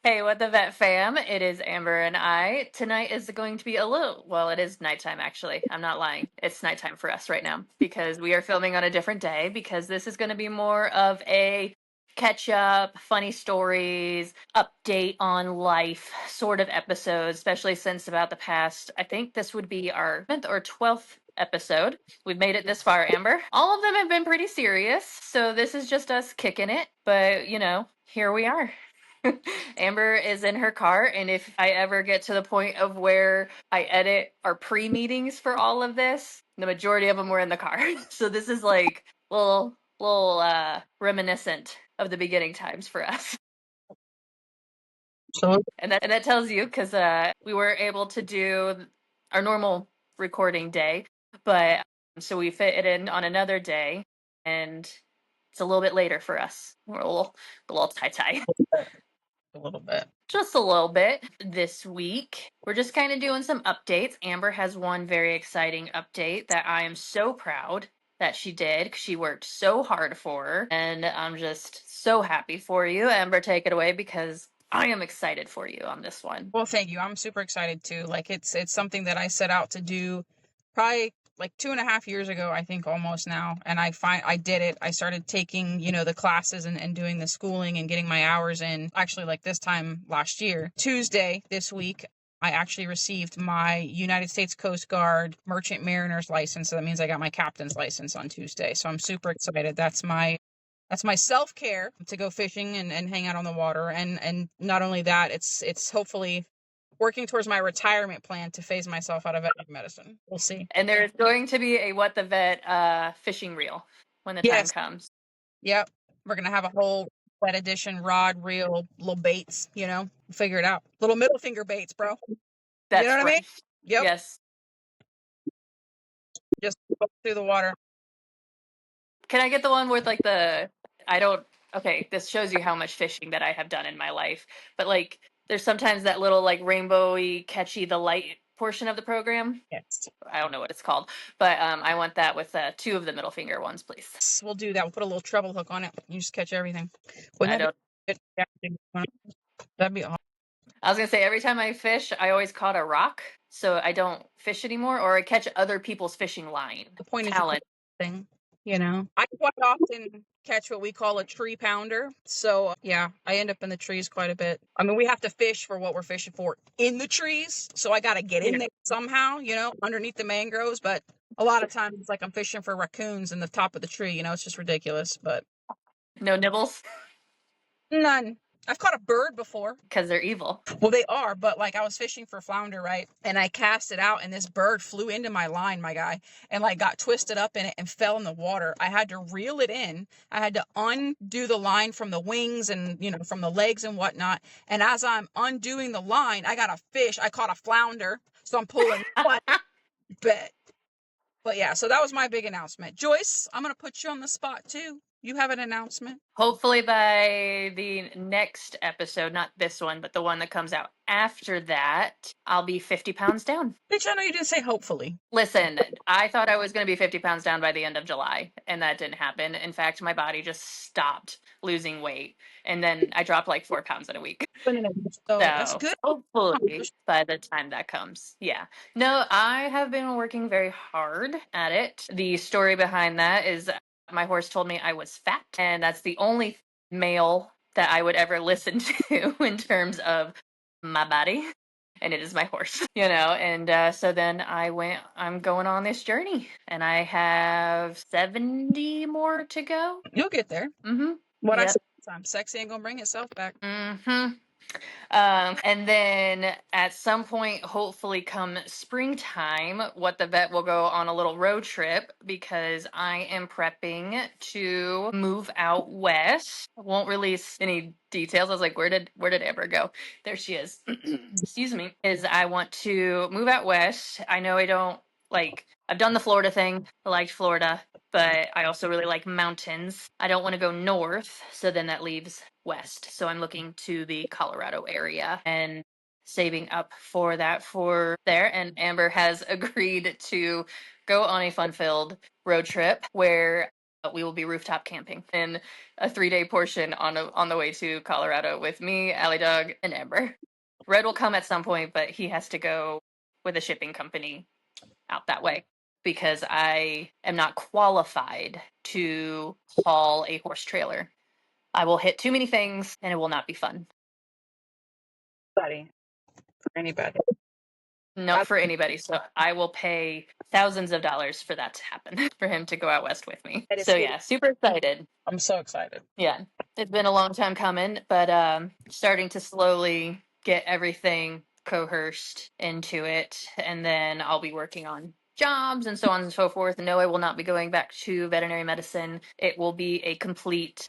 Hey, what the vet fam? It is Amber and I. Tonight is going to be it is nighttime actually. I'm not lying. It's nighttime for us right now because we are filming on a different day because this is going to be more of a catch up, funny stories, update on life sort of episode, especially since about the past, I think this would be our 10th or 12th episode. We've made it this far, Amber. All of them have been pretty serious, so this is just us kicking it, but here we are. Amber is in her car, and if I ever get to the point of where I edit our pre-meetings for all of this, the majority of them were in the car. So this is like little reminiscent of the beginning times for us. So And that tells you because we were able to do our normal recording day, but so we fit it in on another day, and it's a little bit later for us. We're a little tie. a little bit. Just a little bit this week. We're just kind of doing some updates. Amber has one very exciting update that I am so proud that she did. She worked so hard for, and I'm just so happy for you. Amber, take it away because I am excited for you on this one. Well, thank you. I'm super excited too. Like it's something that I set out to do probably like 2.5 years ago, I think almost now. And I did it. I started taking, the classes and doing the schooling and getting my hours in actually like this time last year. Tuesday this week, I actually received my United States Coast Guard Merchant Mariner's license. So that means I got my captain's license on Tuesday. So I'm super excited. That's my self-care to go fishing and hang out on the water. And not only that, it's hopefully working towards my retirement plan to phase myself out of veterinary medicine. We'll see. And there is going to be a What the Vet fishing reel when the time Yes. comes. Yep. We're going to have a whole wet edition rod, reel, little baits, figure it out. Little middle finger baits, bro. That's You know what I mean? right. Yep. Yes. Just go through the water. Can I get the one with like okay, this shows you how much fishing that I have done in my life. But like there's sometimes that little like rainbowy catchy the light portion of the program. Yes. I don't know what it's called, but I want that with two of the middle finger ones, please. We'll do that. We'll put a little treble hook on it. You just catch everything. I don't. That'd be awesome. I was gonna say every time I fish, I always caught a rock, so I don't fish anymore, or I catch other people's fishing line. The point Talent. is thing, I quite often catch what we call a tree pounder. So yeah, I end up in the trees quite a bit. I mean, we have to fish for what we're fishing for in the trees. So I got to get in there somehow, underneath the mangroves. But a lot of times it's like I'm fishing for raccoons in the top of the tree. It's just ridiculous. But No nibbles none. I've caught a bird before. because they're evil. Well, they are, but like I was fishing for flounder, right? And I cast it out and this bird flew into my line, my guy, and like got twisted up in it and fell in the water. I had to reel it in. I had to undo the line from the wings and, from the legs and whatnot. And as I'm undoing the line, I got a fish. I caught a flounder. So I'm pulling one. But yeah, so that was my big announcement. Joyce, I'm going to put you on the spot too. You have an announcement? Hopefully by the next episode, not this one, but the one that comes out after that, I'll be 50 pounds down. Bitch, I know you didn't say hopefully. Listen, I thought I was going to be 50 pounds down by the end of July, and that didn't happen. In fact, my body just stopped losing weight, and then I dropped like 4 pounds in a week. So that's good. Hopefully by the time that comes. Yeah. No, I have been working very hard at it. The story behind that is my horse told me I was fat, and that's the only male that I would ever listen to in terms of my body. And it is my horse, and so then I'm going on this journey, and I have 70 more to go. You'll get there. Mm-hmm. What I said last time, sexy ain't gonna bring itself back. Mm-hmm. And then at some point, hopefully come springtime, What the Vet will go on a little road trip because I am prepping to move out west. I won't release any details. I was like, where did Amber go? There she is. Excuse me. I want to move out west. I know I don't I've done the Florida thing. I liked Florida, but I also really like mountains. I don't want to go north, so then that leaves west. So I'm looking to the Colorado area and saving up for that for there. And Amber has agreed to go on a fun-filled road trip where We will be rooftop camping in a 3-day portion on the way to Colorado with me, Allie Dog, and Amber. Red will come at some point, but he has to go with a shipping company out that way because I am not qualified to haul a horse trailer. I will hit too many things and it will not be fun. Buddy, for anybody. Not for anybody. So I will pay thousands of dollars for that to happen, for him to go out west with me. That is So super. yeah, super excited. I'm so excited. Yeah, it's been a long time coming, but starting to slowly get everything coerced into it, and then I'll be working on jobs and so on and so forth. No, I will not be going back to veterinary medicine. It will be a complete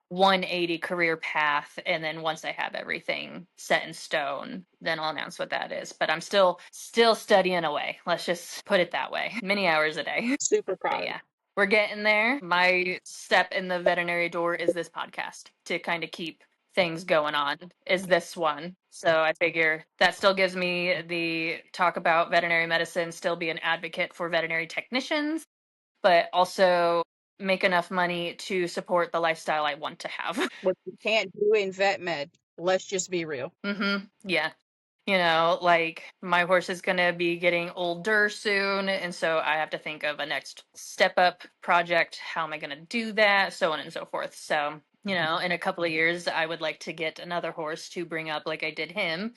180 career path, and then once I have everything set in stone, then I'll announce what that is. But I'm still studying away. Let's just put it that way. Many hours a day. Super But proud of yeah, we're getting there. My step in the veterinary door is this podcast to kind of keep things going on, is this one. So I figure that still gives me the talk about veterinary medicine, still be an advocate for veterinary technicians, but also make enough money to support the lifestyle I want to have. what you can't do in vet med. Let's just be real. Yeah. You know, like my horse is going to be getting older soon. And so I have to think of a next step up project. How am I going to do that? So on and so forth. So, you know, in a couple of years, I would like to get another horse to bring up like I did him,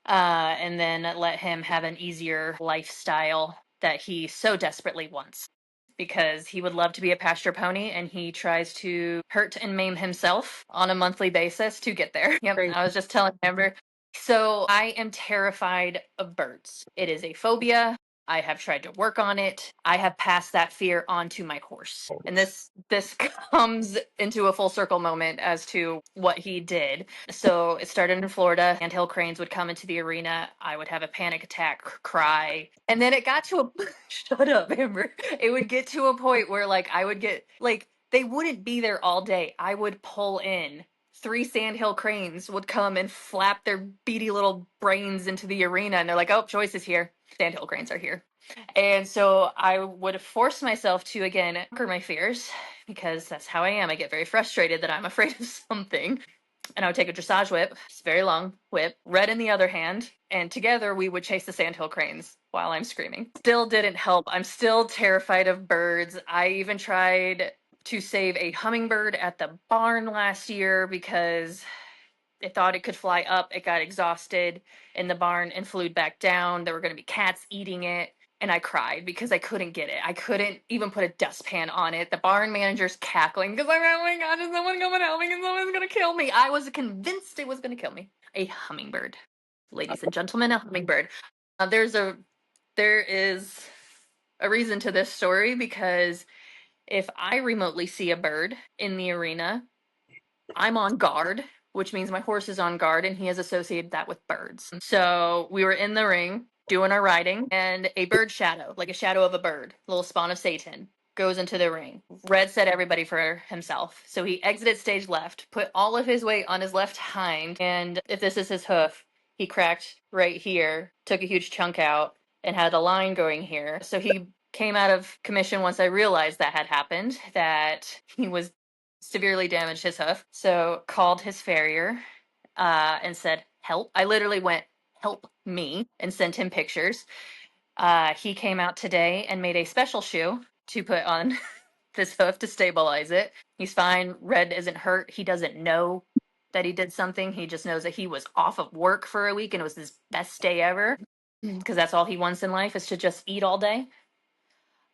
and then let him have an easier lifestyle that he so desperately wants. Because he would love to be a pasture pony and he tries to hurt and maim himself on a monthly basis to get there. Yep, Crazy. I was just telling Amber. So I am terrified of birds. It is a phobia. I have tried to work on it. I have passed that fear on to my horse. And this comes into a full circle moment as to what he did. So it started in Florida. Sandhill cranes would come into the arena. I would have a panic attack, cry. And then it got to a shut up, Amber. It would get to a point where like I would get like they wouldn't be there all day. I would pull in 3 sandhill cranes would come and flap their beady little brains into the arena, and they're like, "Oh, Joyce is here. Sandhill cranes are here." And so I would force myself to again conquer my fears because that's how I am. I get very frustrated that I'm afraid of something. And I would take a dressage whip, it's a very long whip, Red in the other hand, and together we would chase the sandhill cranes while I'm screaming. Still didn't help. I'm still terrified of birds. I even tried to save a hummingbird at the barn last year because it thought it could fly up. It got exhausted in the barn and flew back down. There were going to be cats eating it. And I cried because I couldn't get it. I couldn't even put a dustpan on it. The barn manager's cackling because I'm like, oh my God, is someone coming to help me? Because someone's going to kill me. I was convinced it was going to kill me. A hummingbird. Ladies and gentlemen, a hummingbird. There is a reason to this story because if I remotely see a bird in the arena, I'm on guard, which means my horse is on guard, and he has associated that with birds. So we were in the ring doing our riding, and a bird shadow, like a shadow of a bird, little spawn of Satan, goes into the ring. Red set everybody for himself. So he exited stage left, put all of his weight on his left hind, and if this is his hoof, he cracked right here, took a huge chunk out, and had a line going here. So he came out of commission once I realized that had happened, that he was severely damaged his hoof. So called his farrier and said, help. I literally went, help me, and sent him pictures. He came out today and made a special shoe to put on this hoof to stabilize it. He's fine. Red isn't hurt. He doesn't know that he did something. He just knows that he was off of work for a week and it was his best day ever because that's all he wants in life is to just eat all day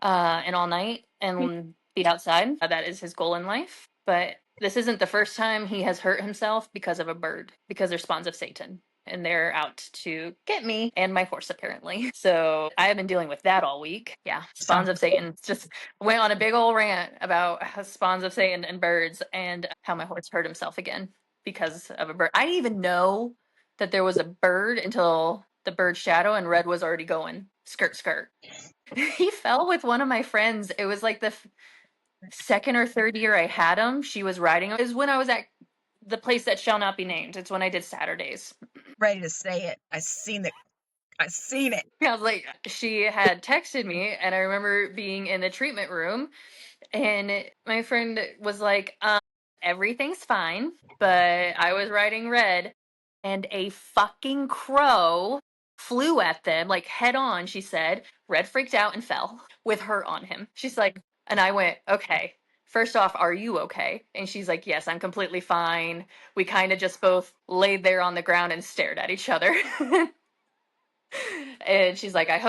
and all night and be outside. That is his goal in life. But this isn't the first time he has hurt himself because of a bird, because they're spawns of Satan. And they're out to get me and my horse, apparently. So I have been dealing with that all week. Yeah, spawns of Satan. Just went on a big old rant about spawns of Satan and birds and how my horse hurt himself again because of a bird. I didn't even know that there was a bird until the bird shadow and Red was already going skirt, skirt. He fell with one of my friends. It was like the second or third year I had him. She was riding him. It was when I was at the place that shall not be named. It's when I did Saturdays. Ready to say it. I seen it. I seen it. I was like, she had texted me, and I remember being in the treatment room, And my friend was like, everything's fine, but I was riding Red, and a fucking crow flew at them, like head on, she said. Red freaked out and fell with her on him. She's like, and I went, okay. First off, are you okay? And she's like, yes, I'm completely fine. We kind of just both laid there on the ground and stared at each other. And she's like, I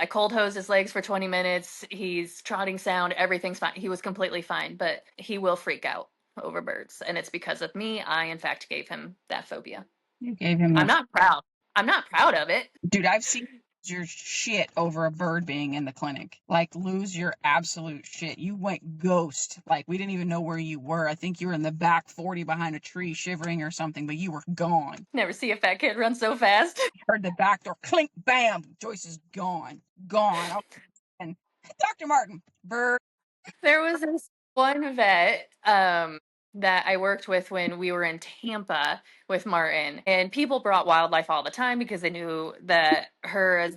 cold hosed his legs for 20 minutes. He's trotting sound. Everything's fine. He was completely fine, but he will freak out over birds. And it's because of me. I, in fact, gave him that phobia. You gave him I'm that. not proud. I'm not proud of it. Dude, I've seen your shit over a bird being in the clinic. Like, lose your absolute shit. You went ghost. Like, we didn't even know where you were. I think you were in the back 40 behind a tree shivering or something, but you were gone. Never see a fat kid run so fast. Heard the back door clink, bam. Joyce is gone. Gone. And Dr. Martin, bird. There was this one vet that I worked with when we were in Tampa with Martin, and people brought wildlife all the time because they knew that her, as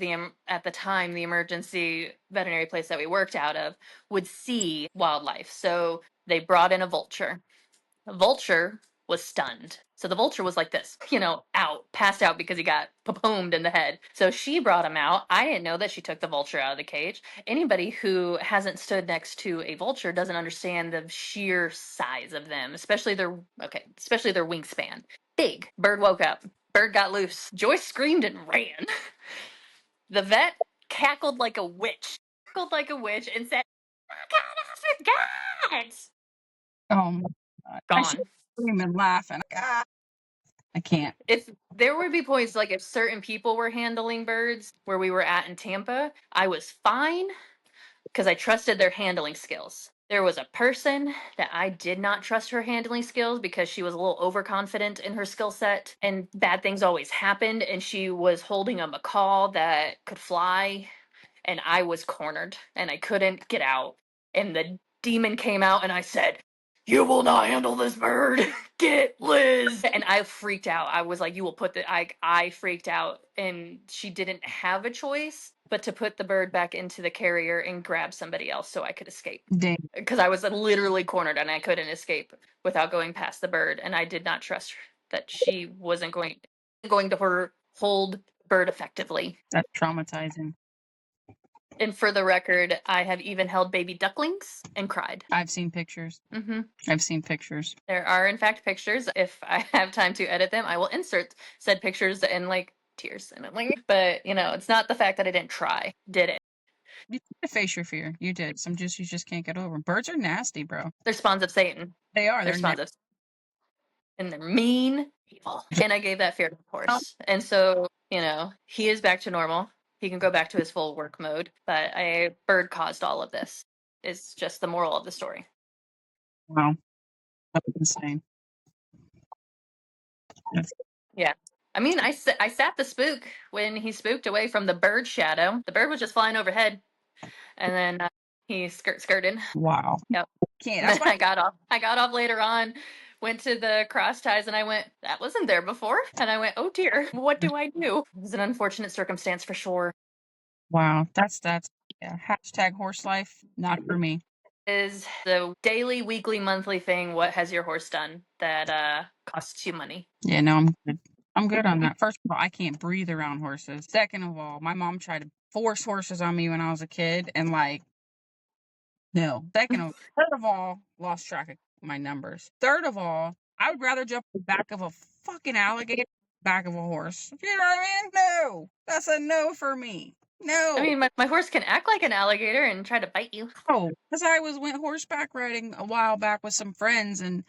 at the time the emergency veterinary place that we worked out of, would see wildlife. So they brought in a vulture. The vulture was stunned. So the vulture was like this, out, passed out because he got pomed in the head. So she brought him out. I didn't know that she took the vulture out of the cage. Anybody who hasn't stood next to a vulture doesn't understand the sheer size of them, especially their wingspan. Big. Bird woke up. Bird got loose. Joyce screamed and ran. The vet cackled like a witch. And said, "Oh God, Oh my God. I should gone." scream and laugh and I can't. If there would be points like if certain people were handling birds where we were at in Tampa, I was fine because I trusted their handling skills. There was a person that I did not trust her handling skills because she was a little overconfident in her skill set and bad things always happened, and she was holding a macaw that could fly, and I was cornered and I couldn't get out. And the demon came out and I said, "You will not handle this bird. Get Liz." And I freaked out. I was like, "You will put the I freaked out, and she didn't have a choice but to put the bird back into the carrier and grab somebody else so I could escape. Dang. Because I was literally cornered and I couldn't escape without going past the bird, and I did not trust her that she wasn't going to hold bird effectively. That's traumatizing. And for the record, I have even held baby ducklings and cried. I've seen pictures. Hmm. I've seen pictures. There are, in fact, pictures. If I have time to edit them, I will insert said pictures and like tears in it. But it's not the fact that I didn't try. Did it? You had to face your fear. You did. You just can't get over 'em. Birds are nasty, bro. They're spawns of Satan. They are. They're They're spawns of, and they're mean, evil. And I gave that fear to the horse, and so he is back to normal. He can go back to his full work mode. But a bird caused all of this. Is just the moral of the story. wow. That was insane. Yeah. I mean, I sat the spook when he spooked away from the bird shadow. The bird was just flying overhead, and then he skirted. Wow. Yep. Can't. And That's then why I got off. I got off later on, went to the cross ties, and I went, "That wasn't there before." And I went, "Oh dear, what do I do?" It was an unfortunate circumstance for sure. wow. That's yeah. Hashtag horse life. Not for me. Is the daily, weekly, monthly thing. What has your horse done that costs you money? Yeah, no, I'm good. I'm good on that. First of all, I can't breathe around horses. Second of all, my mom tried to force horses on me when I was a kid, and no. Third of all, lost track of my numbers. Third of all, I would rather jump the back of a fucking alligator back of a horse. You know what I mean? No. That's a no for me. No. I mean, my horse can act like an alligator and try to bite you. Oh, because went horseback riding a while back with some friends, and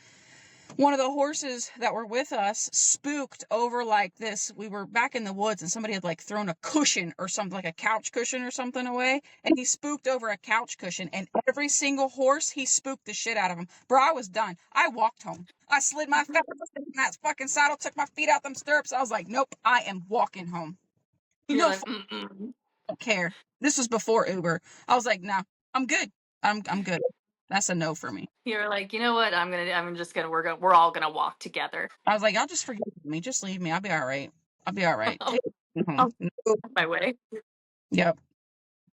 one of the horses that were with us spooked over like this. We were back in the woods and somebody had like thrown a cushion or something, like a couch cushion or something away. And he spooked over a couch cushion, and every single horse, he spooked the shit out of him. Bro, I was done. I walked home. I slid my feet in that fucking saddle, took my feet out them stirrups. I was like, nope, I am walking home. You're No, like, don't care. This was before Uber. I was like, nah, I'm good. I'm good. That's a no for me. You're like, you know what? We're all gonna walk together. I was like, y'all just forgive me. Just leave me. I'll be all right. I'll be all right. Take me I'll home. Nope. my way. Yep.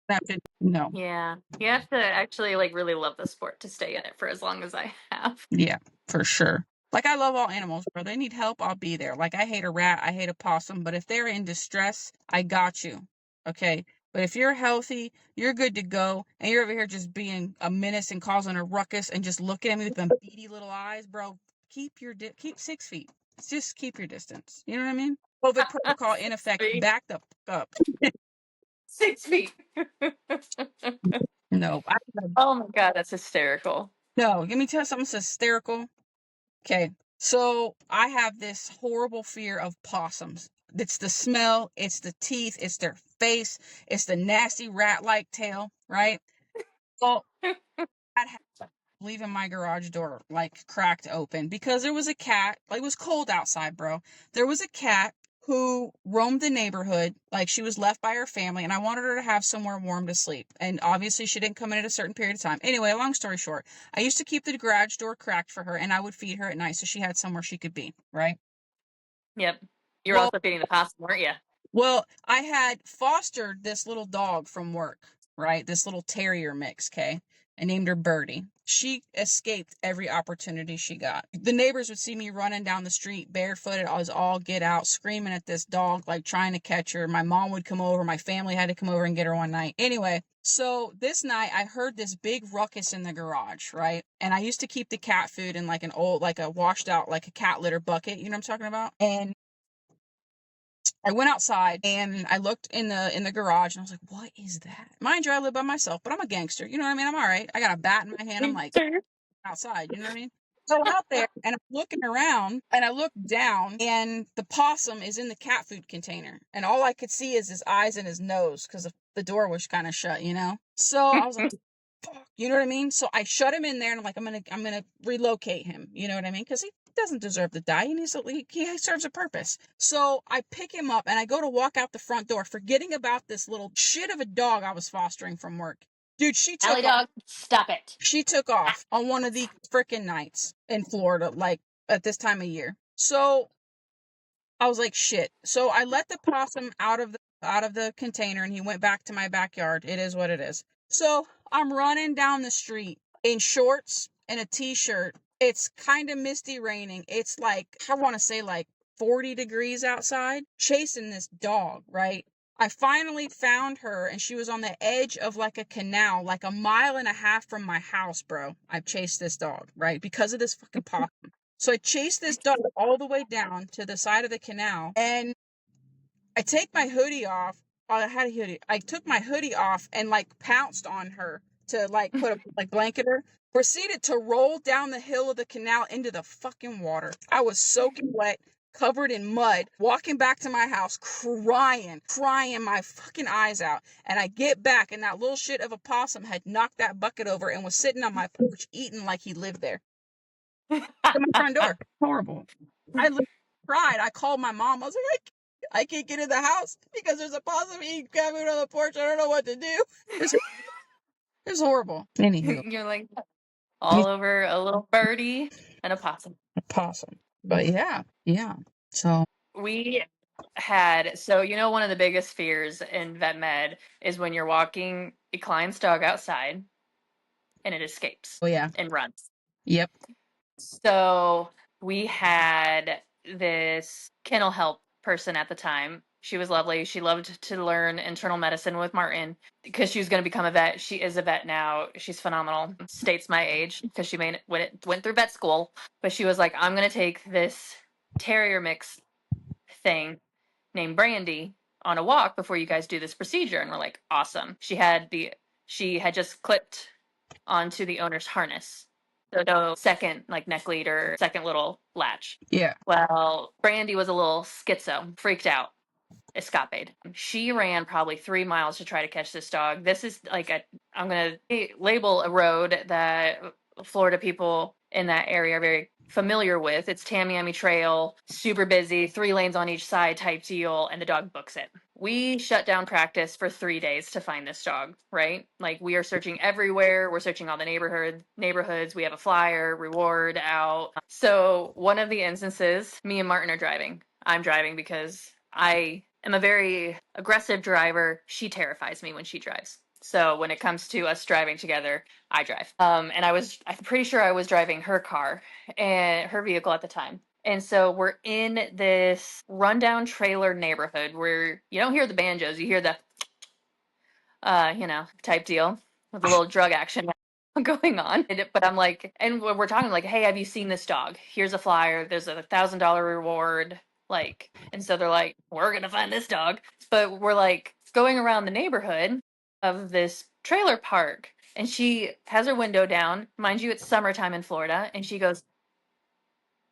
That No. Yeah. You have to actually like really love the sport to stay in it for as long as I have. Yeah, for sure. Like, I love all animals, bro. They need help, I'll be there. Like, I hate a rat, I hate a possum, but if they're in distress, I got you. Okay? But if you're healthy, you're good to go, and you're over here just being a menace and causing a ruckus and just looking at me with them beady little eyes, bro, keep 6 feet. Just keep your distance. You know what I mean? COVID protocol in 6 effect. feet. Back the fuck up. 6 feet. No, Oh my God, that's hysterical. no. Let me tell you something that's hysterical. Okay, so I have this horrible fear of possums. It's the smell, it's the teeth, it's their face, it's the nasty rat-like tail, right? Well, I'd have leaving my garage door like cracked open because there was a cat. Like, it was cold outside, bro. There was a cat who roamed the neighborhood. Like, she was left by her family, and I wanted her to have somewhere warm to sleep. And obviously, she didn't come in at a certain period of time. Anyway, long story short, I used to keep the garage door cracked for her, and I would feed her at night so she had somewhere she could be, right? Yep. You were Well, also feeding the possum, weren't you? I had fostered this little dog from work, right? This little terrier mix, okay? I named her Birdie. She escaped every opportunity she got. The neighbors would see me running down the street barefooted. I was all get out, screaming at this dog, like trying to catch her. My mom would come over. My family had to come over and get her one night. Anyway, so this night I heard this big ruckus in the garage, right? And I used to keep the cat food in like an old, like a washed out, like a cat litter bucket. You know what I'm talking about? And I went outside and I looked in the garage and I was like, what is that? Mind you, I live by myself, but I'm a gangster. You know what I mean? I'm all right. I got a bat in my hand. I'm like Sure. outside. You know what I mean? So I'm out there and I'm looking around and I look down and the possum is in the cat food container. And all I could see is his eyes and his nose because the door was kind of shut, you know? So I was like, fuck, you know what I mean? So I shut him in there and I'm like, I'm gonna relocate him. You know what I mean? Because he doesn't deserve to die. He needs to, he serves a purpose. So I pick him up and I go to walk out the front door, forgetting about this little shit of a dog I was fostering from work. Dude, Alley dog, stop it. she took off on one of the frickin' nights in Florida, like at this time of year. So I was like, shit. So I let the possum out of the container and he went back to my backyard. It is what it is. So I'm running down the street in shorts and a t-shirt. It's kind of misty raining. It's like, I want to say like 40 degrees outside, chasing this dog, right? I finally found her and she was on the edge of like a canal, like a mile and a half from my house, bro. I've chased this dog, right? Because of this fucking possum. So I chased this dog all the way down to the side of the canal and I take my hoodie off. I had a hoodie. I took my hoodie off and like pounced on her to like put a like blanket her. Proceeded to roll down the hill of the canal into the fucking water. I was soaking wet, covered in mud, walking back to my house, crying my fucking eyes out. And I get back, and that little shit of a possum had knocked that bucket over and was sitting on my porch eating like he lived there to my front door. Horrible. I literally cried. I called my mom. I was like, I can't get in the house because there's a possum eating cat food on the porch. I don't know what to do. It's, it's horrible. Anywho, You're like all over a little birdie and a possum. a possum. But yeah, yeah. So, We had, so you know, one of the biggest fears in vet med is when you're walking a client's dog outside and it escapes oh yeah. and runs. Yep. So we had this kennel help person at the time. She was lovely. She loved to learn internal medicine with Martin because she was going to become a vet. She is a vet now. She's phenomenal. States my age because she went through vet school. But she was like, I'm going to take this terrier mix thing named Brandy on a walk before you guys do this procedure. And we're like, awesome. She had just clipped onto the owner's harness. So no second like neck lead or second little latch. Yeah. Well, Brandy was a little schizo, freaked out, escapade. She ran probably 3 miles to try to catch this dog. This is like I'm gonna label a road that Florida people in that area are very familiar with. It's Tamiami Trail, super busy, 3 lanes on each side type deal, and the dog books it. We shut down practice for 3 days to find this dog, right? Like we are searching everywhere. We're searching all the neighborhoods. We have a flyer, reward out. So one of the instances, me and Martin are driving. I'm driving because I am a very aggressive driver. She terrifies me when she drives. So when it comes to us driving together, I drive. And I'm pretty sure I was driving her car and her vehicle at the time. And so we're in this rundown trailer neighborhood where you don't hear the banjos, you hear the, type deal with a little drug action going on. But I'm like, and we're talking like, hey, have you seen this dog? Here's a flyer. There's $1,000 reward. Like, and so they're like, we're gonna find this dog. But we're like going around the neighborhood of this trailer park, and she has her window down. Mind you, it's summertime in Florida, and she goes,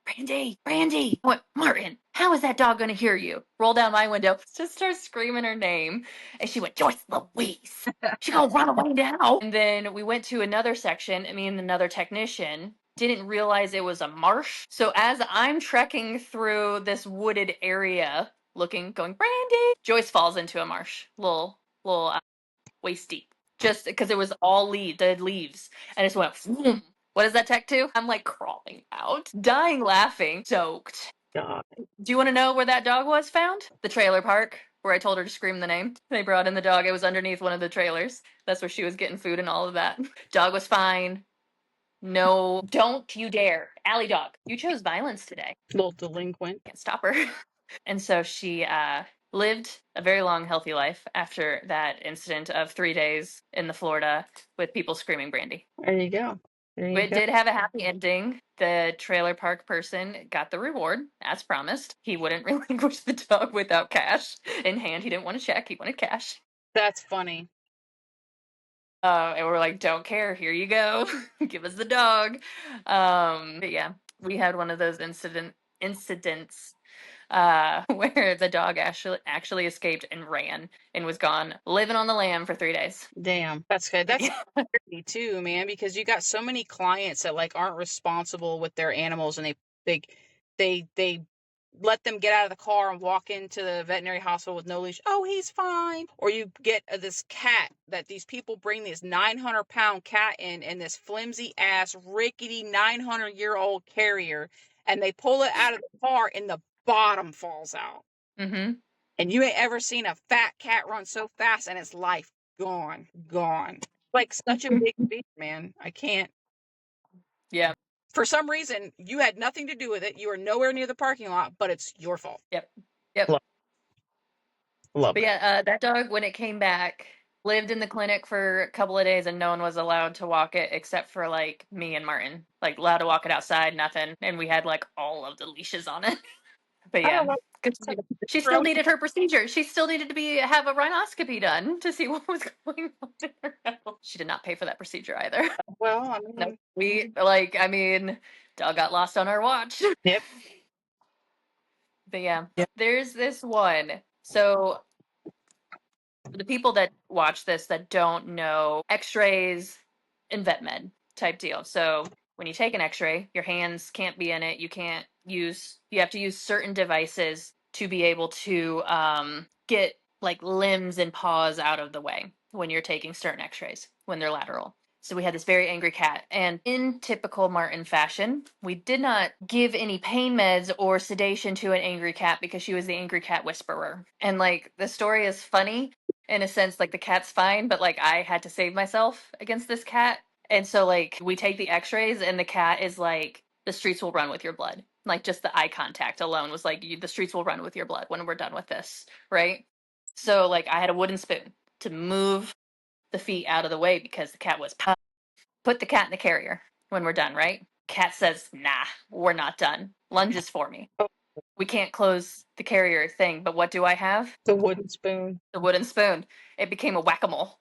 Brandy, Brandy. I went, Martin, how is that dog going to hear you? Roll down my window, just start screaming her name. And she went, Joyce Louise. She going to run away now. And then we went to another section, me and another technician. Didn't realize it was a marsh. So as I'm trekking through this wooded area, going, Brandy, Joyce falls into a marsh, little waist deep, just because it was all dead leaves, and it just went. Vroom. What does that tech to? I'm like crawling out, dying laughing, soaked. God. Do you want to know where that dog was found? The trailer park, where I told her to scream the name. They brought in the dog. It was underneath one of the trailers. That's where she was getting food and all of that. Dog was fine. No, don't you dare. Alley dog, you chose violence today. Little delinquent. Can't stop her. And so she lived a very long, healthy life after that incident of 3 days in the Florida with people screaming Brandy. There you go. It did have a happy ending. The trailer park person got the reward, as promised. He wouldn't relinquish the dog without cash in hand. He didn't want to check. He wanted cash. That's funny. And we're like, don't care. Here you go. Give us the dog. But yeah, we had one of those incidents where the dog actually escaped and ran and was gone, living on the lam for 3 days. Damn, that's good. That's scary too, man, because you got so many clients that like aren't responsible with their animals, and they let them get out of the car and walk into the veterinary hospital with no leash. Oh, he's fine. Or you get this cat that these people bring this 900-pound cat in this flimsy ass rickety 900-year-old carrier, and they pull it out of the car and the bottom falls out. Mm-hmm. And you ain't ever seen a fat cat run so fast and its life gone. Like such a big beast, man. I can't. Yeah. For some reason, you had nothing to do with it. You were nowhere near the parking lot, but it's your fault. Yep. Love But it. yeah, that dog, when it came back, lived in the clinic for a couple of days, and no one was allowed to walk it except for like me and Martin. Like allowed to walk it outside, nothing. And we had like all of the leashes on it. But I don't yeah, know. 'cause she still needed her procedure. She still needed to have a rhinoscopy done to see what was going on in her health. She did not pay for that procedure either. Well, I No, mean, dog got lost on our watch. yep. But yeah, Yep. there's this one. So the people that watch this that don't know x-rays and vet med type deal. So when you take an x-ray, your hands can't be in it. You have to use certain devices to be able to get like limbs and paws out of the way when you're taking certain x-rays when they're lateral. So we had this very angry cat, and in typical Martin fashion, we did not give any pain meds or sedation to an angry cat because she was the angry cat whisperer. And like the story is funny in a sense, like the cat's fine, but like I had to save myself against this cat. And so like we take the x-rays, and the cat is like, the streets will run with your blood. Like just the eye contact alone was like, the streets will run with your blood when we're done with this, right? So like I had a wooden spoon to move the feet out of the way because the cat was put the cat in the carrier when we're done, right? Cat says, nah, we're not done. Lunges for me. We can't close the carrier thing, but what do I have? The wooden spoon. The wooden spoon. It became a whack-a-mole.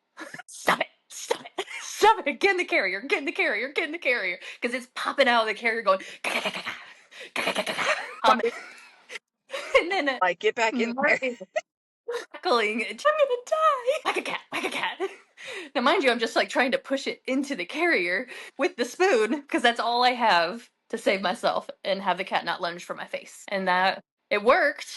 Stop it. Stop it. Stop it. Get in the carrier. Get in the carrier. Get in the carrier. Because it's popping out of the carrier going, and then Like, get back in there. Cackling. I'm gonna die. Like a cat. Like a cat. Now, mind you, I'm just like trying to push it into the carrier with the spoon because that's all I have to save myself and have the cat not lunge for my face. And that it worked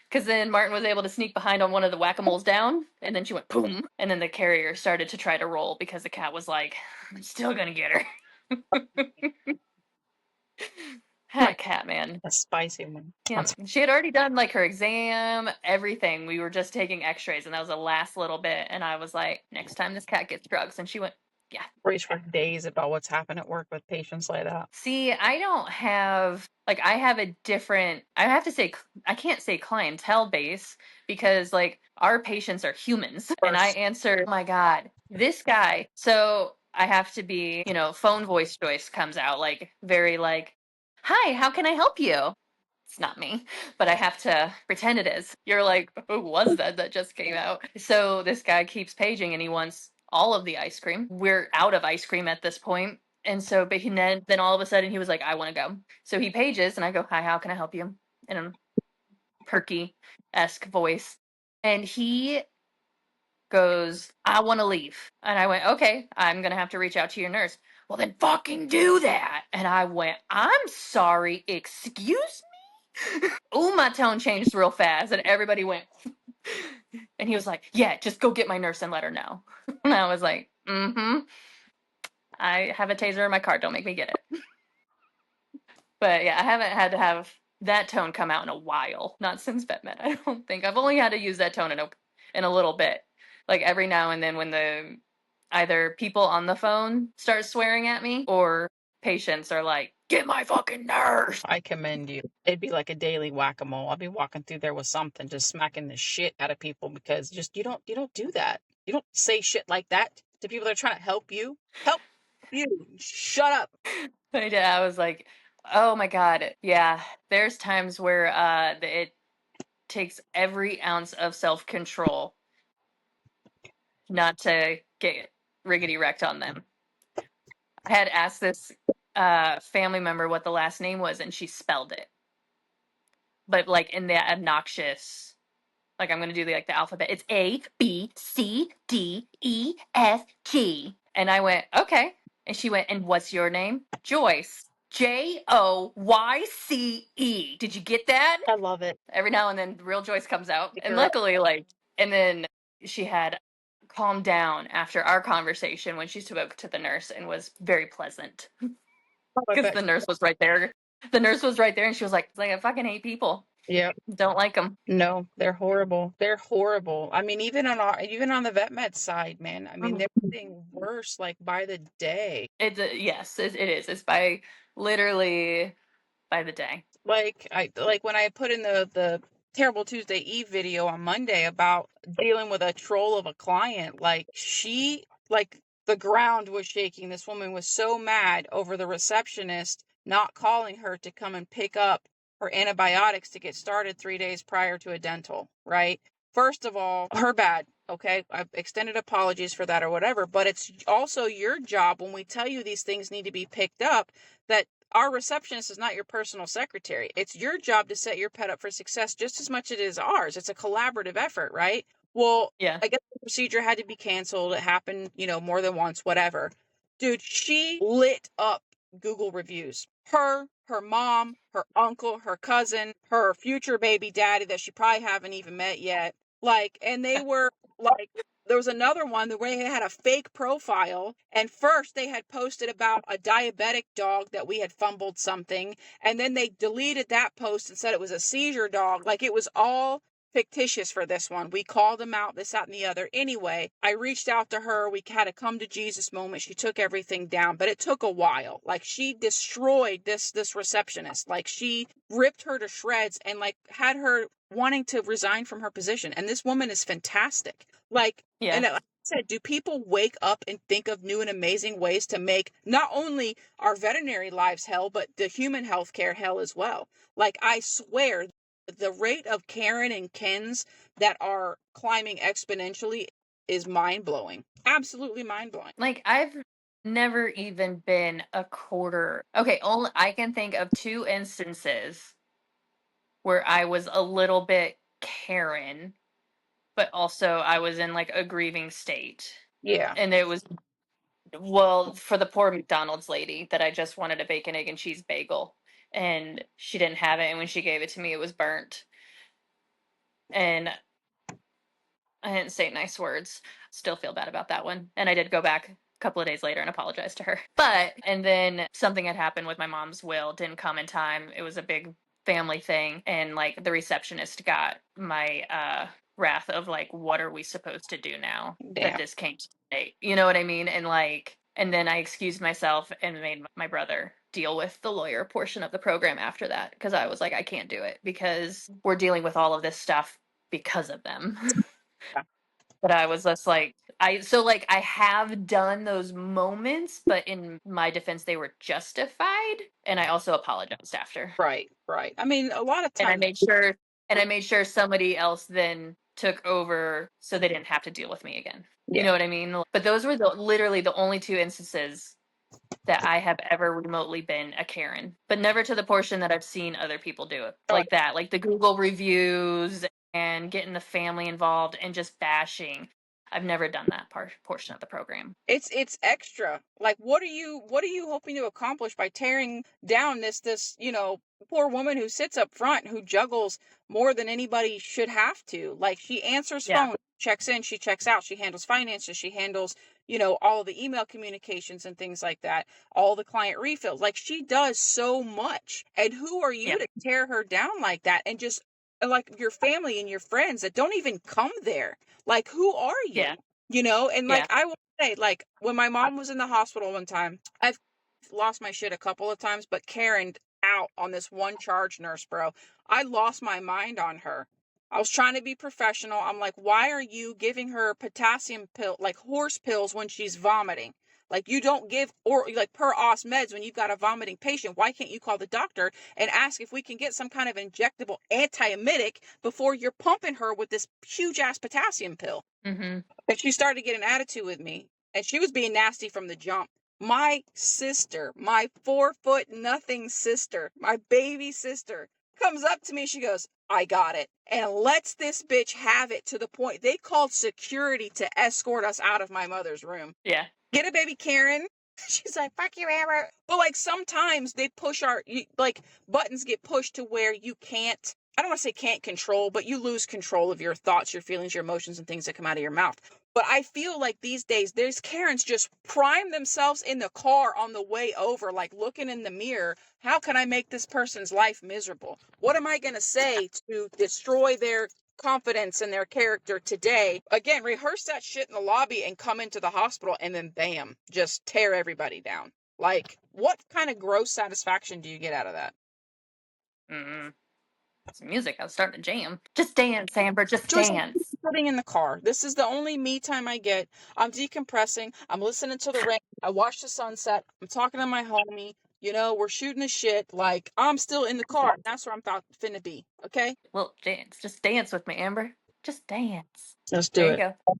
because then Martin was able to sneak behind on one of the whack-a-moles down, and then she went boom, and then the carrier started to try to roll because the cat was like, I'm still gonna get her. That cat, man. A spicy one. Yeah, That's she had already done like her exam, everything. We were just taking x-rays and that was the last little bit. And I was like, next time this cat gets drugs. And she went, yeah. raised for days about what's happened at work with patients like that. See, I don't have like I have a different I have to say I can't say clientele base because like our patients are humans and I First, answer, oh my God, this guy. So I have to be, phone voice Joyce comes out like very like, hi, how can I help you? It's not me, but I have to pretend it is. You're like, who was that just came out? So this guy keeps paging and he wants all of the ice cream. We're out of ice cream at this point. And so, but then all of a sudden he was like, I want to go. So he pages and I go, hi, how can I help you? In a perky-esque voice. And he goes, I want to leave. And I went, okay, I'm going to have to reach out to your nurse. Well, then fucking do that. And I went, I'm sorry, excuse me? Oh, my tone changed real fast. And everybody went, and he was like, yeah, just go get my nurse and let her know. And I was like, I have a taser in my car. Don't make me get it. But yeah, I haven't had to have that tone come out in a while. Not since vet med, I don't think. I've only had to use that tone in a little bit. Like every now and then when the either people on the phone start swearing at me or patients are like, get my fucking nurse. I commend you. It'd be like a daily whack-a-mole. I'll be walking through there with something, just smacking the shit out of people because just you don't do that. You don't say shit like that to people that are trying to help you. Help you. Shut up. But I was like, oh my God. Yeah. There's times where it takes every ounce of self-control not to get riggedy wrecked on them. I had asked this family member what the last name was, and she spelled it, but like in the obnoxious, like I'm gonna do the alphabet. It's ABCDEFG, and I went okay, and she went, and what's your name? Joyce. Joyce. Did you get that? I love it. Every now and then, real Joyce comes out, and You're luckily, and then she had calmed down after our conversation when she spoke to the nurse and was very pleasant. oh, I Because bet. the nurse was right there. The nurse was right there, and she was like, I fucking hate people. Yeah. Don't like them. No, they're horrible. They're horrible. I mean, even on the vet med side, man. I mean, they're getting worse like by the day. It's yes, it is. It's by literally by the day. Like when I put in the Terrible Tuesday Eve video on Monday about dealing with a troll of a client, like the ground was shaking. This woman was so mad over the receptionist not calling her to come and pick up her antibiotics to get started 3 days prior to a dental, right? First of all, her bad. Okay, I've extended apologies for that or whatever, but it's also your job when we tell you these things need to be picked up that our receptionist is not your personal secretary. It's your job to set your pet up for success just as much as it is ours. It's a collaborative effort, right? Well, Yeah. I guess the procedure had to be canceled. It happened, more than once, whatever. Dude, she lit up Google reviews. Her mom, her uncle, her cousin, her future baby daddy that she probably haven't even met yet. And they were like, there was another one where they had a fake profile, and first they had posted about a diabetic dog that we had fumbled something, and then they deleted that post and said it was a seizure dog. Like, it was all fictitious for this one. We called them out, this, that, and the other. Anyway, I reached out to her. We had a come to Jesus moment. She took everything down, but it took a while. Like, she destroyed this receptionist. Like, she ripped her to shreds and had her wanting to resign from her position. And this woman is fantastic. Yeah. And like I said, do people wake up and think of new and amazing ways to make not only our veterinary lives hell, but the human healthcare hell as well? I swear, the rate of Karen and Kens that are climbing exponentially is mind blowing. Absolutely mind blowing. Like I've never even been a quarter. Okay, only I can think of 2 instances where I was a little bit Karen, but also I was in like a grieving state. Yeah. And it was, well, for the poor McDonald's lady that I just wanted a bacon, egg, and cheese bagel. And she didn't have it. And when she gave it to me, it was burnt. And I didn't say nice words. Still feel bad about that one. And I did go back couple of days later and apologized to her. But, and then something had happened with my mom's will, didn't come in time. It was a big family thing. And like the receptionist got my wrath of like, what are we supposed to do now that Damn. this came to date? You know what I mean? And like, and then I excused myself and made my brother deal with the lawyer portion of the program after that, because I was like, I can't do it because we're dealing with all of this stuff because of them. But I was just like, I have done those moments, but in my defense, they were justified, and I also apologized after. Right, right. I mean, a lot of And I times, made sure, and I made sure somebody else then took over so they didn't have to deal with me again. You yeah. know what I mean? But those were literally the only two instances that I have ever remotely been a Karen, but never to the portion that I've seen other people do it Oh, like that, like the Google reviews and getting the family involved and just bashing. I've never done that portion of the program. it's extra. Like, what are you hoping to accomplish by tearing down this poor woman who sits up front, who juggles more than anybody should have to? Like, she answers Yeah, phones, checks in, she checks out, she handles finances, she handles all of the email communications and things like that, all the client refills. Like, she does so much, and who are yeah, you to tear her down like that? And just like your family and your friends that don't even come there, like, who are yeah, and yeah, like, I will say, like, when my mom was in the hospital one time, I've lost my shit a couple of times, but Karen out on this one charge nurse, bro. I lost my mind on her. I was trying to be professional. I'm like, why are you giving her potassium pill, like horse pills, when she's vomiting? Like, you don't give, or like, per os meds when you've got a vomiting patient. Why can't you call the doctor and ask if we can get some kind of injectable antiemetic before you're pumping her with this huge ass potassium pill? mm-hmm. And she started to get an attitude with me. And she was being nasty from the jump. My sister, my 4 foot nothing sister, my baby sister, comes up to me. She goes, I got it. And lets this bitch have it, to the point they called security to escort us out of my mother's room. Yeah, Get it, baby Karen. She's like, fuck you, Amber. But like, sometimes they push like, buttons get pushed to where you can't, I don't want to say can't control, but you lose control of your thoughts, your feelings, your emotions, and things that come out of your mouth. But I feel like these days, there's Karens just prime themselves in the car on the way over, like looking in the mirror. How can I make this person's life miserable? What am I going to say to destroy their confidence in their character today? Again, rehearse that shit in the lobby and come into the hospital, and then bam, just tear everybody down. Like, what kind of gross satisfaction do you get out of that? mm-hmm. Some music. I was starting to jam. Just dance, Amber. Just Joyce, I'm dance. sitting in the car. This is the only me time I get. I'm decompressing. I'm listening to the rain. I watch the sunset. I'm talking to my homie. We're shooting the shit. Like, I'm still in the car. That's where I'm about finna be. Okay? Well, dance. Just dance with me, Amber. Just dance. Let's do There you it. go.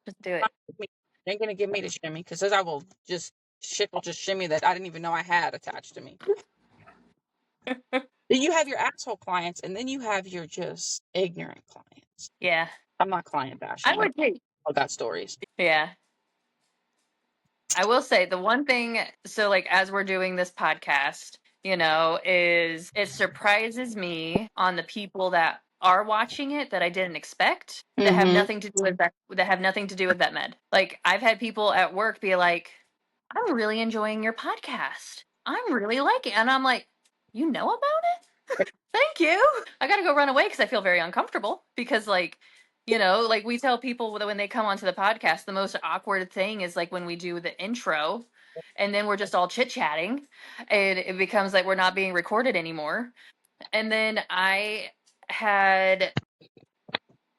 Just do it. You ain't gonna give me the shimmy, because I will just shit will just shimmy that I didn't even know I had attached to me. Then you have your asshole clients, and then you have your just ignorant clients. Yeah, I'm not client I bashing, but would take. I got stories. Yeah, I will say the one thing, so like as we're doing this podcast, is it surprises me on the people that are watching it that I didn't expect, that have Mm-hmm. nothing to do with that have nothing to do with vet med. Like I've had people at work be like, "I'm really enjoying your podcast. I'm really liking," and I'm like, "You know about it? Thank you." I got to go run away because I feel very uncomfortable because like we tell people when they come onto the podcast, the most awkward thing is like when we do the intro and then we're just all chit chatting and it becomes like we're not being recorded anymore. And then had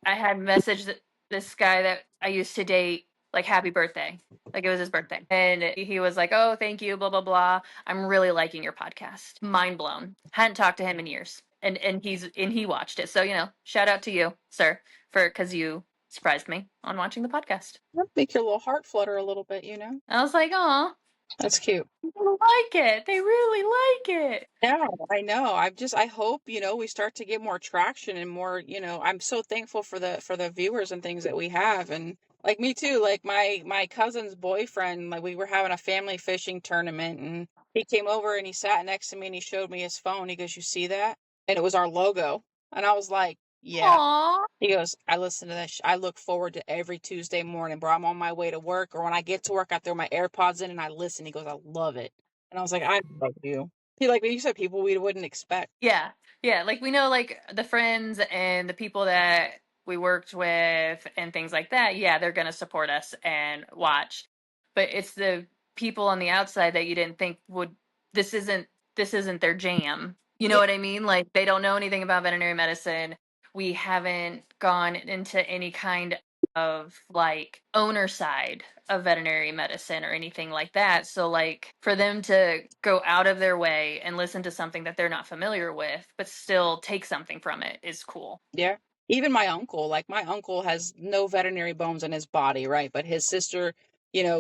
I had messaged this guy that I used to date, like, happy birthday. Like, it was his birthday. And he was like, oh, thank you, blah, blah, blah. I'm really liking your podcast. Mind blown. Hadn't talked to him in years. And he watched it. So, shout out to you, sir, because you surprised me on watching the podcast. That'd make your little heart flutter a little bit, I was like, oh, That's cute. people like it. They really like it. Yeah, I know. I hope, we start to get more traction and more, I'm so thankful for the viewers and things that we have. And like, me too, like my cousin's boyfriend, like, we were having a family fishing tournament, and he came over and he sat next to me and he showed me his phone. He goes, "You see that?" And it was our logo. And I was like, Yeah. Aw. He goes, I listen to that. I look forward to every Tuesday morning, bro. I'm on my way to work, or when I get to work, I throw my AirPods in and I listen. He goes, I love it. And I was like, I love you. He like you said, people we wouldn't expect. Yeah. Yeah. Like we know like the friends and the people that we worked with and things like that. Yeah, they're going to support us and watch. But it's the people on the outside that you didn't think would this isn't this isn't their jam. You know Yeah, what I mean? Like they don't know anything about veterinary medicine. We haven't gone into any kind of like owner side of veterinary medicine or anything like that. So like for them to go out of their way and listen to something that they're not familiar with but still take something from it is cool. yeah. Even my uncle, like my uncle has no veterinary bones in his body, right? But his sister,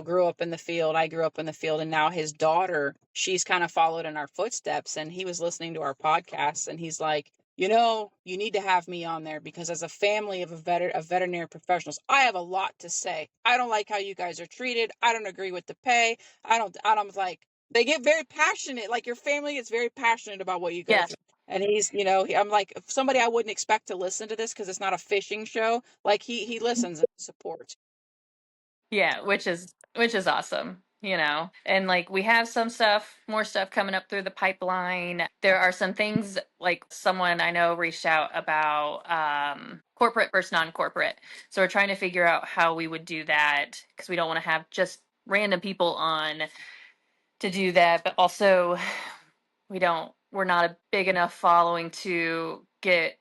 grew up in the field. I grew up in the field, and now his daughter, she's kind of followed in our footsteps. And he was listening to our podcast, and he's like, you need to have me on there because as a family of of veterinary professionals, I have a lot to say. I don't like how you guys are treated. I don't agree with the pay. I don't like they get very passionate. Like your family gets very passionate about what you go Yeah. through. And he's, I'm like somebody I wouldn't expect to listen to this because it's not a fishing show. Like he listens and supports. Yeah, which is awesome, you know. And like we have some stuff, more stuff coming up through the pipeline. There are some things like someone I know reached out about corporate versus non-corporate. So we're trying to figure out how we would do that because we don't want to have just random people on to do that, but also we're not a big enough following to get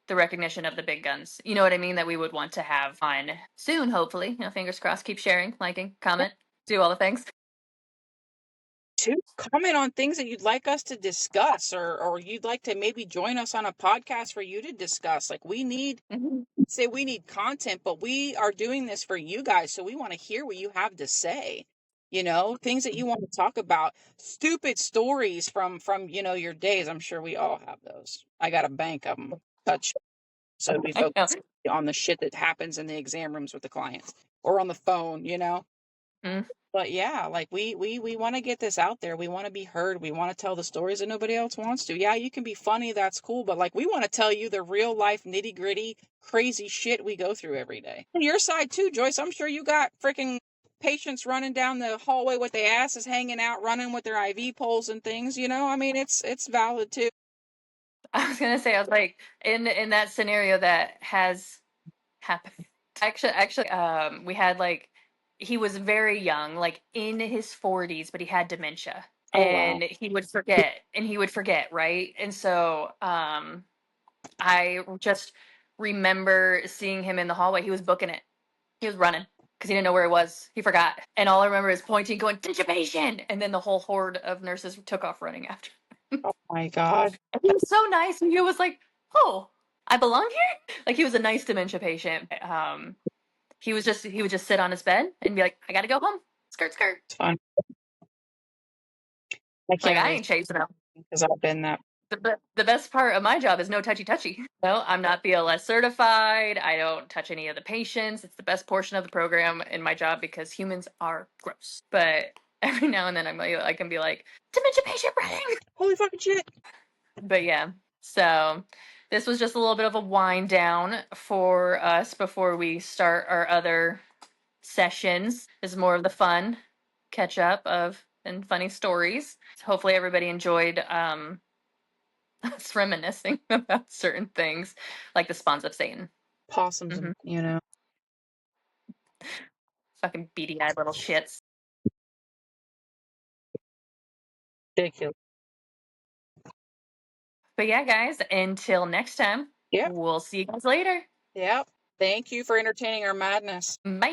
the recognition of the big guns. You know what I mean? That we would want to have on soon, hopefully. You know, fingers crossed. Keep sharing, liking, comment, do all the things. To comment on things that you'd like us to discuss, or you'd like to maybe join us on a podcast for you to discuss. Like Mhm. we need content, but we are doing this for you guys, so we want to hear what you have to say. Things that you want to talk about, stupid stories from your days. I'm sure we all have those. I got a bank of them. Touch. So we I know. focus on the shit that happens in the exam rooms with the clients or on the phone. Mm. But yeah, like we want to get this out there. We want to be heard. We want to tell the stories that nobody else wants to. Yeah, you can be funny, that's cool, but like we want to tell you the real life nitty-gritty crazy shit we go through every day. On your side too, Joyce, I'm sure you got freaking patients running down the hallway with their asses hanging out, running with their IV poles and things. I mean, it's valid too. I was gonna say, I was like, in that scenario that has happened. Actually, we had like he was very young, like in his 40s, but he had dementia, Oh wow. and he would forget, right? And so, I just remember seeing him in the hallway. He was booking it. He was running because he didn't know where he was. He forgot. And all I remember is pointing, going, "Intubation!" And then the whole horde of nurses took off running after. Oh my God. And he was so nice. And he was like, "Oh, I belong here?" Like he was a nice dementia patient. He would just sit on his bed and be like, "I gotta go home. Skirt, skirt." It's fun. I Like can't I relate ain't chasing him. because I've been that. The best part of my job is no touchy touchy. No, I'm not BLS certified. I don't touch any of the patients. It's the best portion of the program in my job because humans are gross. But every now and then I can be like, dementia patient running. Holy fucking shit. But yeah, so this was just a little bit of a wind down for us before we start our other sessions. This is more of the fun catch up of and funny stories. Hopefully everybody enjoyed us reminiscing about certain things, like the spawns of Satan. Possums Hmm. and. Fucking beady eyed little shits. Ridiculous. But yeah, guys, until next time, Yep. we'll see you guys later. Yep. Thank you for entertaining our madness. Bye.